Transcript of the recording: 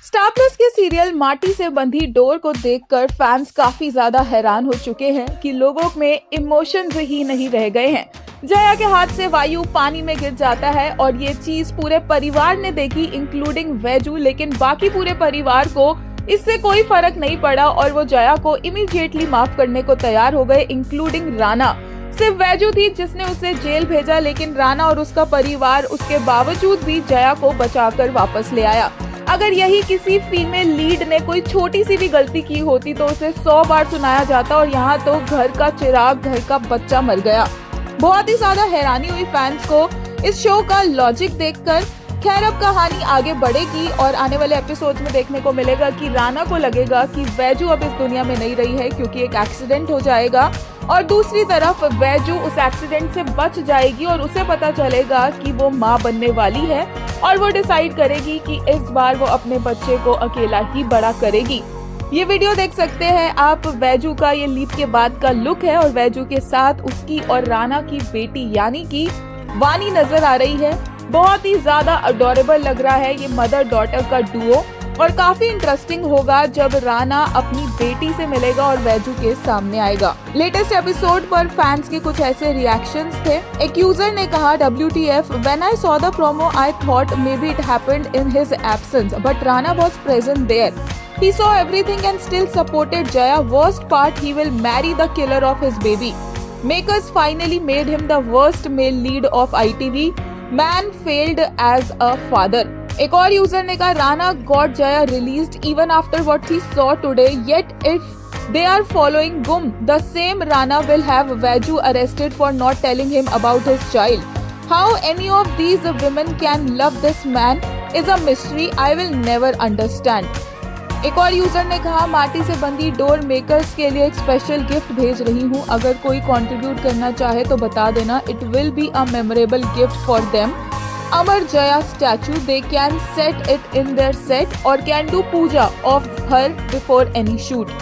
Star plus के serial माटी से बंधी डोर को देखकर फैंस काफी ज्यादा हैरान हो चुके हैं कि लोगों में इमोशंस ही नहीं रह गए हैं। जया के हाथ से वायु पानी में गिर जाता है और ये चीज पूरे परिवार ने देखी, इंक्लूडिंग वैजू, लेकिन बाकी पूरे परिवार को इससे कोई फर्क नहीं पड़ा और वो जया को इमीडिएटली माफ करने को तैयार हो गए, इंक्लूडिंग राणा। सिर्फ वैजू थी जिसने उसे जेल भेजा, लेकिन राणा और उसका परिवार उसके बावजूद भी जया को बचाकर वापस ले आया। अगर यही किसी फीमेल लीड ने कोई छोटी सी भी गलती की होती तो उसे 100 बार सुनाया जाता, और यहाँ तो घर का चिराग, घर का बच्चा मर गया। बहुत ही ज्यादा हैरानी हुई फैंस को इस शो का लॉजिक देखकर। खैर, अब कहानी आगे बढ़ेगी और आने वाले एपिसोड्स में देखने को मिलेगा कि राणा को लगेगा कि वैजू अब इस दुनिया में नहीं रही है क्योंकि एक एक्सीडेंट हो जाएगा, और दूसरी तरफ वैजू उस एक्सीडेंट से बच जाएगी और उसे पता चलेगा कि वो माँ बनने वाली है और वो डिसाइड करेगी कि इस बार वो अपने बच्चे को अकेला ही बड़ा करेगी। ये वीडियो देख सकते हैं आप, वैजू का ये लीप के बाद का लुक है और वैजू के साथ उसकी और राणा की बेटी यानी कि वानी नजर आ रही है। बहुत ही ज्यादा अडोरेबल लग रहा है ये मदर डॉटर का डुओ, और काफी इंटरेस्टिंग होगा जब राणा अपनी बेटी से मिलेगा और वैजू के सामने आएगा। लेटेस्ट एपिसोड पर फैंस के कुछ ऐसे रिएक्शंस थे। एक यूजर ने कहा, WTF, when I saw the promo I thought maybe it happened in his absence, but Rana was present there. He saw everything and still supported Jaya. Worst part, he will marry the killer of his baby. Makers finally made him the worst male lead of ITV. Man failed as a father. एक और user ने कहा, Rana got Jaya released even after what he saw today, yet if they are following Gum, the same Rana will have Vaju arrested for not telling him about his child. How any of these women can love this man is a mystery I will never understand. एक और user ने कहा, माटी से बंधी door makers के लिए एक स्पेशल गिफ्ट भेज रही हूँ, अगर कोई कंट्रीब्यूट करना चाहे तो बता देना, it will be a memorable gift for them. Amar Jaya statue, they can set it in their set or can do puja of her before any shoot.